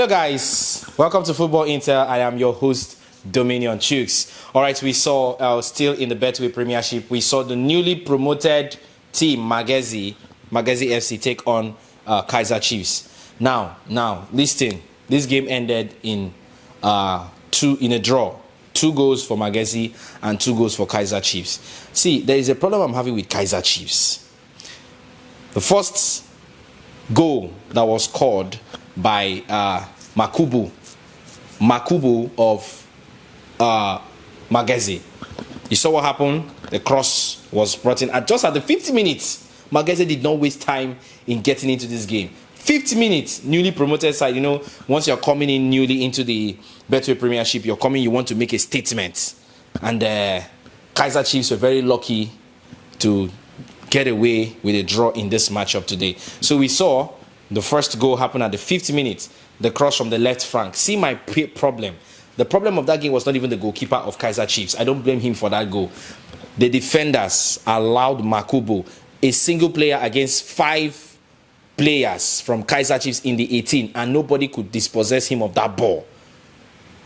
Hello guys, welcome to Football Intel. I am your host Dominion Chooks. Alright, we saw still in the Betway Premiership, we saw the newly promoted team Magesi FC take on Kaizer Chiefs. Now listen, this game ended in a draw. 2 goals for Magesi and 2 goals for Kaizer Chiefs. See, there is a problem I'm having with Kaizer Chiefs. The first goal that was scored by Makhubu of Magesi. You saw what happened? The cross was brought in at the 50 minutes. Magesi did not waste time in getting into this game. 50 minutes, newly promoted side. You know, once you're coming in newly into the Betway Premiership, you want to make a statement. And Kaizer Chiefs were very lucky to get away with a draw in this matchup today. So we saw the first goal happen at the 50 minutes, the cross from the left flank. See my problem. The problem of that game was not even the goalkeeper of Kaizer Chiefs. I don't blame him for that goal. The defenders allowed Makhubu, a single player against 5 players from Kaizer Chiefs in the 18, and nobody could dispossess him of that ball.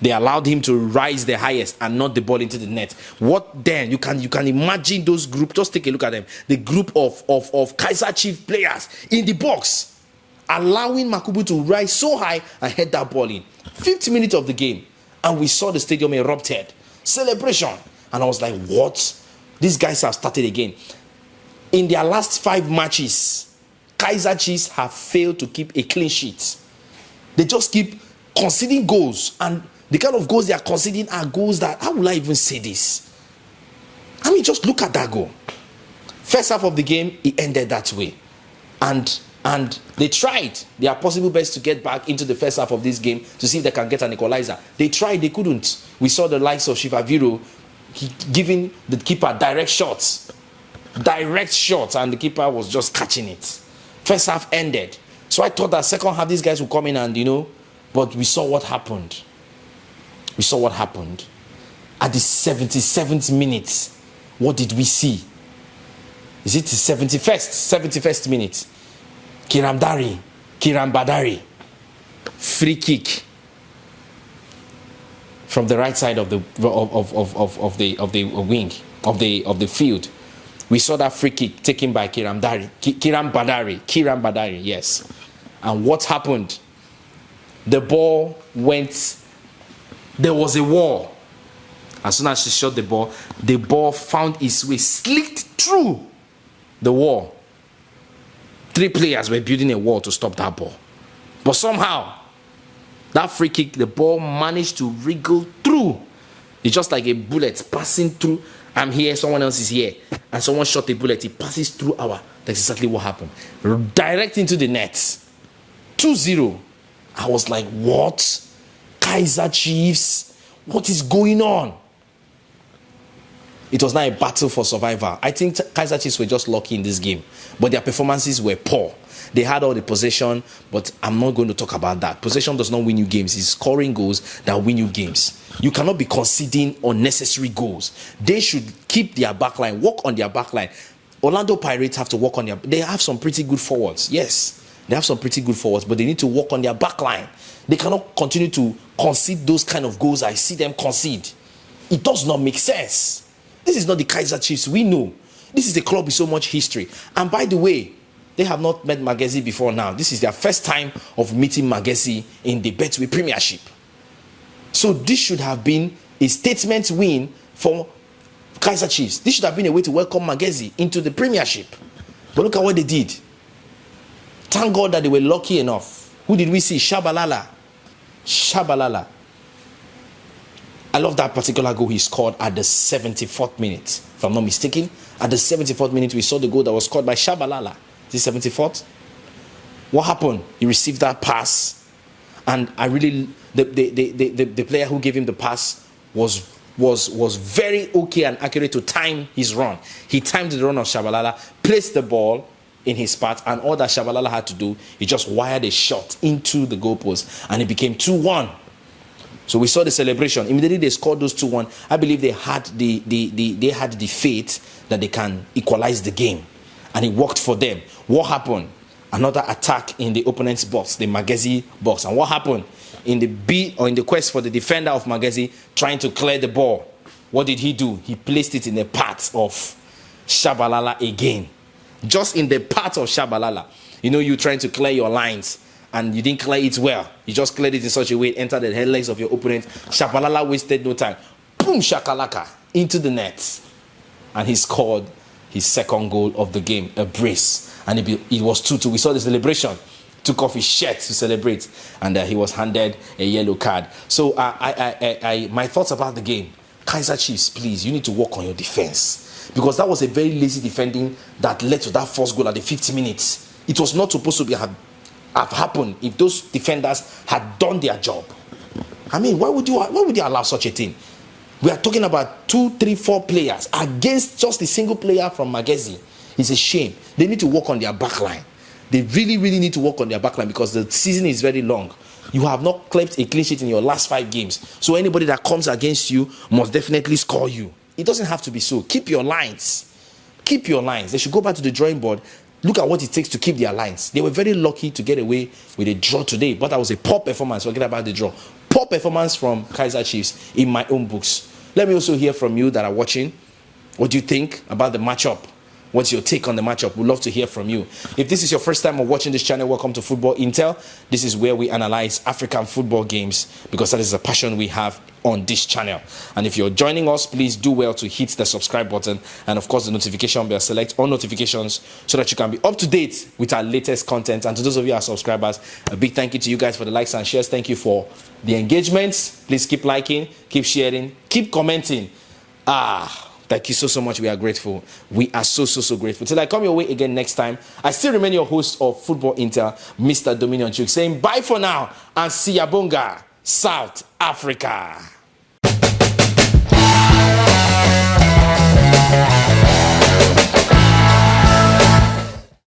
They allowed him to rise the highest and not the ball into the net. What then? You can imagine those group. Just take a look at them. The group of Kaizer Chiefs players in the box, allowing Makhubu to rise so high and head that ball in. 50 minutes of the game, and we saw the stadium erupted. Celebration. And I was like, what? These guys have started again. In their last 5 matches, Kaizer Chiefs have failed to keep a clean sheet. They just keep conceding goals, and the kind of goals they are conceding are goals that, how will I even say this? I mean, just look at that goal. First half of the game, it ended that way. And they tried their possible best to get back into the first half of this game to see if they can get an equalizer. They tried, they couldn't. We saw the likes of Shivaviro giving the keeper direct shots, and the keeper was just catching it. First half ended. So I thought that second half these guys would come in and, but we saw what happened. At the 77th minute, what did we see? Is it the 71st minute? Kiram Badari, free kick from the right side of the wing of the field. We saw that free kick taken by Kiram Badari, yes. And what happened? The ball went. There was a wall. As soon as she shot the ball found its way, slicked through the wall. 3 players were building a wall to stop that ball. But somehow, that free kick, the ball managed to wriggle through. It's just like a bullet passing through. I'm here, someone else is here. And someone shot a bullet. It passes through our... That's exactly what happened. Direct into the net. 2-0. I was like, what? Kaizer Chiefs? What is going on? It was not a battle for survival. I think Kaizer Chiefs were just lucky in this game. But their performances were poor. They had all the possession, but I'm not going to talk about that. Possession does not win you games. It's scoring goals that win you games. You cannot be conceding unnecessary goals. They should keep their backline, work on their backline. Orlando Pirates have to work on their... They have some pretty good forwards. Yes, they have some pretty good forwards, but they need to work on their backline. They cannot continue to concede those kind of goals I see them concede. It does not make sense. This is not the Kaizer Chiefs we know. This is a club with so much history. And by the way, they have not met Magesi before now. This is their first time of meeting Magesi in the Betway Premiership. So this should have been a statement win for Kaizer Chiefs. This should have been a way to welcome Magesi into the Premiership. But look at what they did. Thank God that they were lucky enough. Who did we see? Shabalala. I love that particular goal he scored at the 74th minute. If I'm not mistaken, at the 74th minute, we saw the goal that was scored by Shabalala. The 74th. What happened? He received that pass, and the player who gave him the pass was very okay and accurate to time his run. He timed the run of Shabalala, placed the ball in his path, and all that Shabalala had to do, he just wired a shot into the goalpost, and it became 2-1. So we saw the celebration. Immediately they scored those 2-1. I believe they had the faith that they can equalize the game. And it worked for them. What happened? another attack in the opponent's box, the Magesi box. And what happened? In the quest for the defender of Magesi trying to clear the ball, what did he do? He placed it in the path of Shabalala again. Just in the path of Shabalala. You know, you trying to clear your lines and you didn't clear it well. You just cleared it in such a way it entered the headlegs of your opponent. Shabalala wasted no time. Boom, shakalaka, into the net. And he scored his second goal of the game, a brace. And it was 2-2. We saw the celebration. Took off his shirt to celebrate. And he was handed a yellow card. So my thoughts about the game. Kaizer Chiefs, please, you need to work on your defense. Because that was a very lazy defending that led to that first goal at the 50 minutes. It was not supposed to have happened if those defenders had done their job. I mean, why would you allow such a thing? We are talking about 2, 3, 4 players against just a single player from Magesi. It's a shame. They need to work on their back line. They really, really need to work on their back line because the season is very long. You have not kept a clean sheet in your last 5 games. So anybody that comes against you must definitely score you. It doesn't have to be so. Keep your lines. Keep your lines. They should go back to the drawing board. Look at what it takes to keep their lines. They were very lucky to get away with a draw today. But that was a poor performance. Forget about the draw. Poor performance from Kaizer Chiefs in my own books. Let me also hear from you that are watching. What do you think about the matchup? What's your take on the matchup? We'd love to hear from you. If this is your first time of watching this channel, welcome to Football Intel. This is where we analyze African football games because that is a passion we have on this channel. And if you're joining us, please do well to hit the subscribe button and of course the notification bell. Select all notifications so that you can be up to date with our latest content. And to those of you who are subscribers, a big thank you to you guys for the likes and shares. Thank you for the engagements. Please keep liking, keep sharing, keep commenting. Thank you so much. We are grateful. We are so grateful. Till I come your way again next time, I still remain your host of Football Intel, Mr. Dominion Chuk, saying bye for now and see ya bonga, South Africa.